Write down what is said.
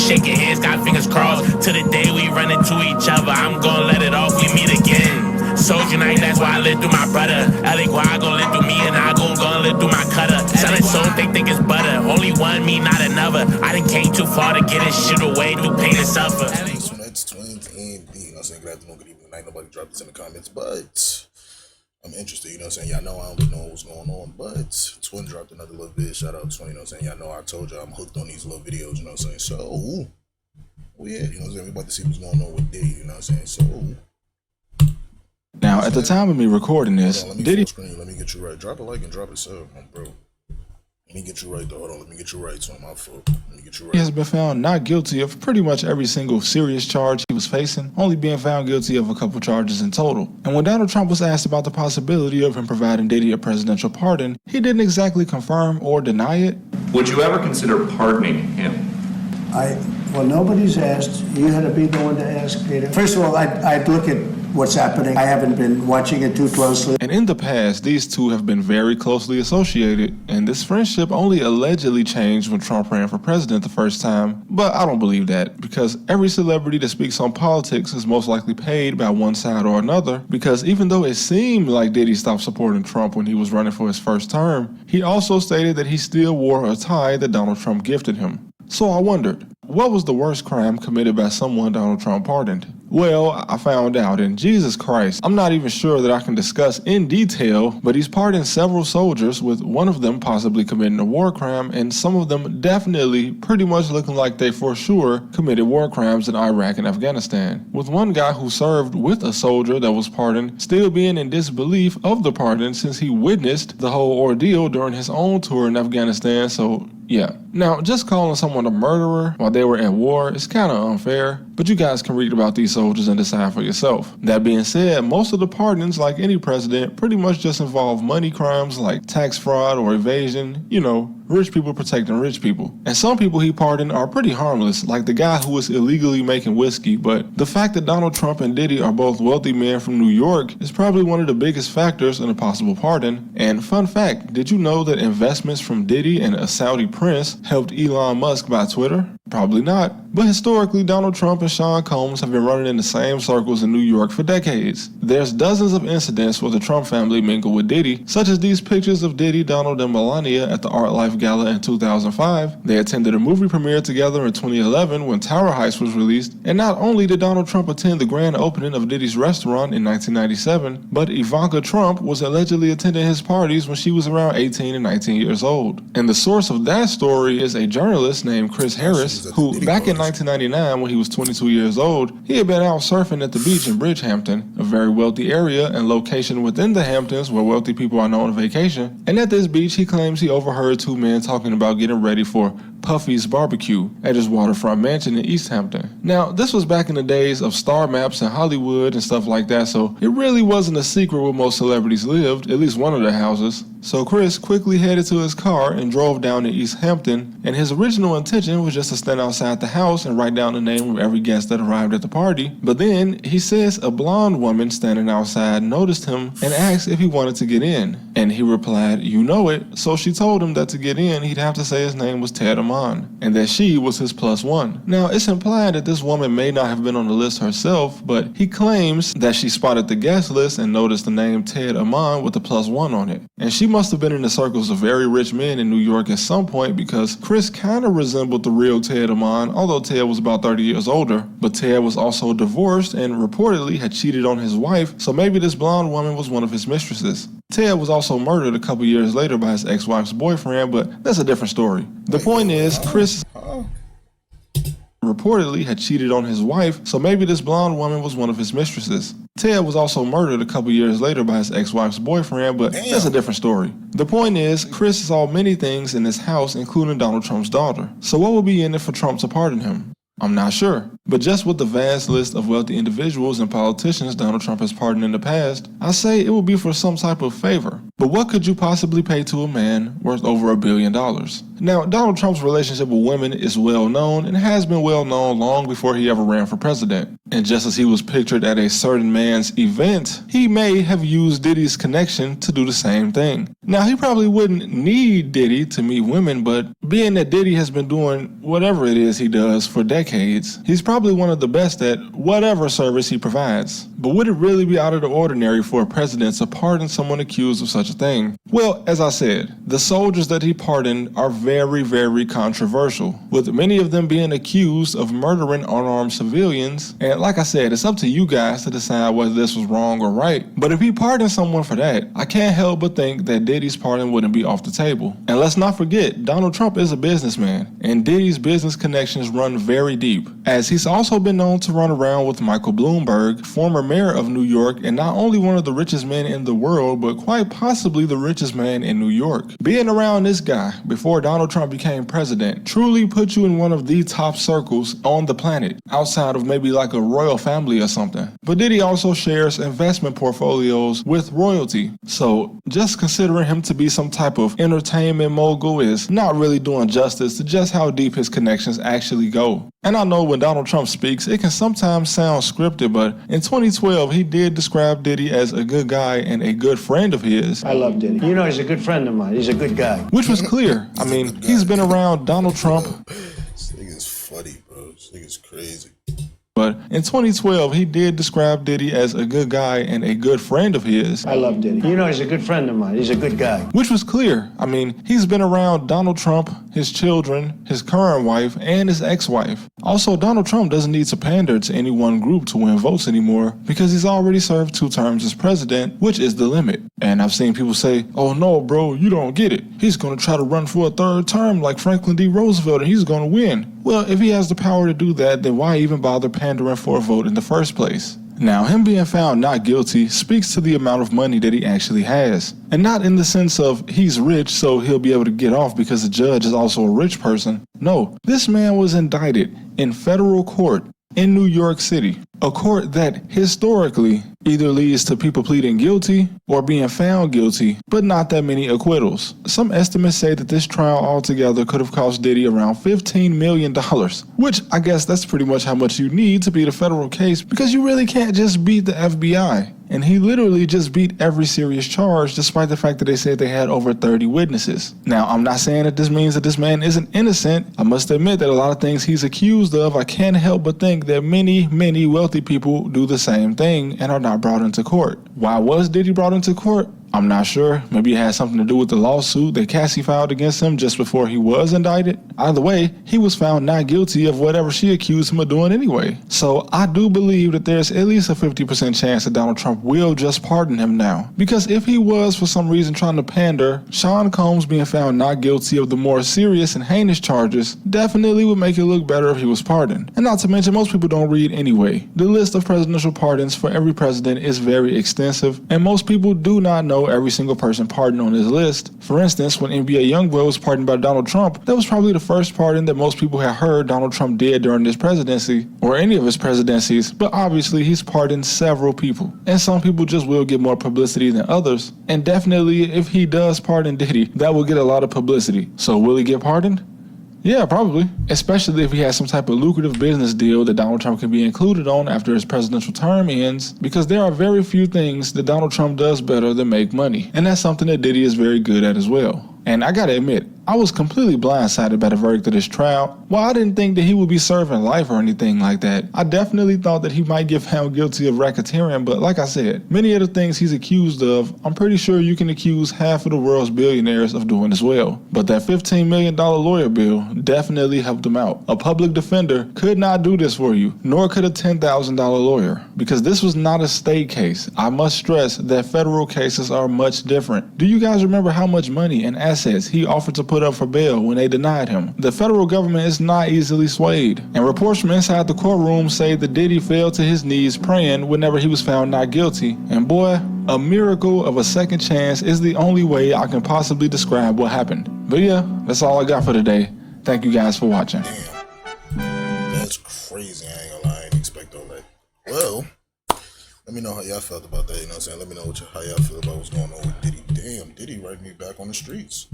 shaking hands, got fingers crossed. To the day we run into each other, I'm gonna let it off, we meet again. Soldier night, that's why I live through my brother. Alec, why I gon' live through me and I gonna live through my cutter. Selling so think it's butter. Only one me, not another. I done came too far to get this shit away through pain and suffer. So that's twins and D. You know what I'm saying? Good afternoon, good evening, night. Nobody dropped this in the comments, but I'm interested. You know what I'm saying? Y'all know I don't really know what's going on, but Twin dropped another little vid. Shout out Twin. You know what I'm saying? Y'all know I told y'all I'm hooked on these little videos. You know what I'm saying? So, yeah, you know what I'm saying? We about to see what's going on with Diddy. You know what I'm saying? So. Now, at the time of me recording this, Diddy... Let me get you right. Drop a like and drop a sub, my bro. Let me get you right, though. Hold on. Let me get you right, so my fault. Let me get you right. He has been found not guilty of pretty much every single serious charge he was facing, only being found guilty of a couple charges in total. And when Donald Trump was asked about the possibility of him providing Diddy a presidential pardon, he didn't exactly confirm or deny it. Would you ever consider pardoning him? Well, nobody's asked. You had to be the one to ask, Peter. First of all, I'd look at what's happening. I haven't been watching it too closely. And in the past, these two have been very closely associated, and this friendship only allegedly changed when Trump ran for president the first time. But I don't believe that, because every celebrity that speaks on politics is most likely paid by one side or another, because even though it seemed like Diddy stopped supporting Trump when he was running for his first term, he also stated that he still wore a tie that Donald Trump gifted him. So I wondered, what was the worst crime committed by someone Donald Trump pardoned? Well, I found out, and Jesus Christ, I'm not even sure that I can discuss in detail, but he's pardoned several soldiers, with one of them possibly committing a war crime, and some of them definitely pretty much looking like they for sure committed war crimes in Iraq and Afghanistan. With one guy who served with a soldier that was pardoned still being in disbelief of the pardon since he witnessed the whole ordeal during his own tour in Afghanistan, so yeah. Now, just calling someone a murderer while they were at war is kind of unfair, but you guys can read about these soldiers and decide for yourself. That being said, most of the pardons, like any president, pretty much just involve money crimes like tax fraud or evasion, you know, rich people protecting rich people. And some people he pardoned are pretty harmless, like the guy who was illegally making whiskey, but the fact that Donald Trump and Diddy are both wealthy men from New York is probably one of the biggest factors in a possible pardon. And fun fact, did you know that investments from Diddy and a Saudi prince helped Elon Musk buy Twitter? Probably not. But historically, Donald Trump and Sean Combs have been running in the same circles in New York for decades. There's dozens of incidents where the Trump family mingle with Diddy, such as these pictures of Diddy, Donald, and Melania at the Art Life Gala in 2005. They attended a movie premiere together in 2011 when Tower Heist was released. And not only did Donald Trump attend the grand opening of Diddy's restaurant in 1997, but Ivanka Trump was allegedly attending his parties when she was around 18 and 19 years old. And the source of that story is a journalist named Chris Harris, who back in 1999 when he was 22 years old, he had been out surfing at the beach in Bridgehampton, a very wealthy area and location within the Hamptons where wealthy people are known to vacation. And at this beach, he claims he overheard two men talking about getting ready for Puffy's barbecue at his waterfront mansion in East Hampton. Now, this was back in the days of star maps in Hollywood and stuff like that, so it really wasn't a secret where most celebrities lived, at least one of their houses. So Chris quickly headed to his car and drove down to East Hampton, and his original intention was just to stand outside the house and write down the name of every guest that arrived at the party. But then, he says a blonde woman standing outside noticed him and asked if he wanted to get in. And he replied, "You know it." So she told him that to get in, he'd have to say his name was Ted Amon, and that she was his plus one. Now, it's implied that this woman may not have been on the list herself, but he claims that she spotted the guest list and noticed the name Ted Amon with the plus one on it. And she must have been in the circles of very rich men in New York at some point, because Chris kind of resembled the real Ted Amon, although Ted was about 30 years older. But Ted was also divorced and reportedly had cheated on his wife, so maybe this blonde woman was one of his mistresses. Ted was also murdered a couple years later by his ex-wife's boyfriend, but that's a different story. The point is, Chris reportedly had cheated on his wife, so maybe this blonde woman was one of his mistresses. Ted was also murdered a couple years later by his ex-wife's boyfriend, but that's a different story. The point is, Chris saw many things in this house, including Donald Trump's daughter. So what would be in it for Trump to pardon him? I'm not sure. But just with the vast list of wealthy individuals and politicians Donald Trump has pardoned in the past, I say it would be for some type of favor. But what could you possibly pay to a man worth over $1 billion? Now, Donald Trump's relationship with women is well known and has been well known long before he ever ran for president. And just as he was pictured at a certain man's event, he may have used Diddy's connection to do the same thing. Now, he probably wouldn't need Diddy to meet women, but being that Diddy has been doing whatever it is he does for decades, he's probably one of the best at whatever service he provides. But would it really be out of the ordinary for a president to pardon someone accused of such a thing? Well, as I said, the soldiers that he pardoned are very, very controversial, with many of them being accused of murdering unarmed civilians. And like I said, it's up to you guys to decide whether this was wrong or right. But if he pardoned someone for that, I can't help but think that Diddy's pardon wouldn't be off the table. And let's not forget, Donald Trump is a businessman, and Diddy's business connections run very deep, as he's also been known to run around with Michael Bloomberg, former mayor of New York, and not only one of the richest men in the world, but quite possibly the richest man in New York. Being around this guy before Donald Trump became president truly put you in one of the top circles on the planet, outside of maybe like a royal family or something. But Diddy also shares investment portfolios with royalty, so just considering him to be some type of entertainment mogul is not really doing justice to just how deep his connections actually go. And I know when Donald Trump speaks, it can sometimes sound scripted, but in 2012, he did describe Diddy as a good guy and a good friend of his. I love Diddy. You know, he's a good friend of mine. He's a good guy. Which was clear. I mean, he's been around Donald Trump. This nigga's funny, bro. This nigga's crazy. But in 2012, he did describe Diddy as a good guy and a good friend of his. I love Diddy. You know, he's a good friend of mine. He's a good guy. Which was clear. I mean, he's been around Donald Trump, his children, his current wife, and his ex-wife. Also, Donald Trump doesn't need to pander to any one group to win votes anymore because he's already served 2 terms as president, which is the limit. And I've seen people say, oh no, bro, you don't get it. He's going to try to run for a 3rd term like Franklin D. Roosevelt and he's going to win. Well, if he has the power to do that, then why even bother pandering for a vote in the first place? Now, him being found not guilty speaks to the amount of money that he actually has. And not in the sense of he's rich so he'll be able to get off because the judge is also a rich person. No, this man was indicted in federal court in New York City, a court that historically either leads to people pleading guilty or being found guilty, but not that many acquittals. Some estimates say that this trial altogether could have cost Diddy around $15 million, which I guess that's pretty much how much you need to beat a federal case because you really can't just beat the FBI. And he literally just beat every serious charge despite the fact that they said they had over 30 witnesses. Now, I'm not saying that this means that this man isn't innocent. I must admit that a lot of things he's accused of, I can't help but think that many, many wealthy people do the same thing and are not brought into court. Why was Diddy brought into court? I'm not sure. Maybe it had something to do with the lawsuit that Cassie filed against him just before he was indicted. Either way, he was found not guilty of whatever she accused him of doing anyway. So I do believe that there's at least a 50% chance that Donald Trump will just pardon him now. Because if he was for some reason trying to pander, Sean Combs being found not guilty of the more serious and heinous charges definitely would make it look better if he was pardoned. And not to mention, most people don't read anyway. The list of presidential pardons for every president is very extensive, and most people do not know every single person pardoned on his list. For instance, when NBA YoungBoy was pardoned by Donald Trump, that was probably the first pardon that most people had heard Donald Trump did during his presidency, or any of his presidencies, but obviously he's pardoned several people. And some people just will get more publicity than others, and definitely if he does pardon Diddy, that will get a lot of publicity. So will he get pardoned? Yeah, probably. Especially if he has some type of lucrative business deal that Donald Trump can be included on after his presidential term ends, because there are very few things that Donald Trump does better than make money. And that's something that Diddy is very good at as well. And I gotta admit, I was completely blindsided by the verdict of this trial. While I didn't think that he would be serving life or anything like that, I definitely thought that he might get found guilty of racketeering, but like I said, many of the things he's accused of, I'm pretty sure you can accuse half of the world's billionaires of doing as well. But that $15 million lawyer bill definitely helped him out. A public defender could not do this for you, nor could a $10,000 lawyer, because this was not a state case. I must stress that federal cases are much different. Do you guys remember how much money and assets he offered to put up for bail when they denied him? The federal government is not easily swayed, and reports from inside the courtroom say that Diddy fell to his knees praying whenever he was found not guilty. And boy, a miracle of a second chance is the only way I can possibly describe what happened. But yeah, that's all I got for today. Thank you guys for watching. That's crazy. I ain't gonna lie, I didn't expect all that. Well, let me know how y'all felt about that. You know what I'm saying? Let me know how y'all feel about what's going on with Diddy. Damn, Diddy right me back on the streets.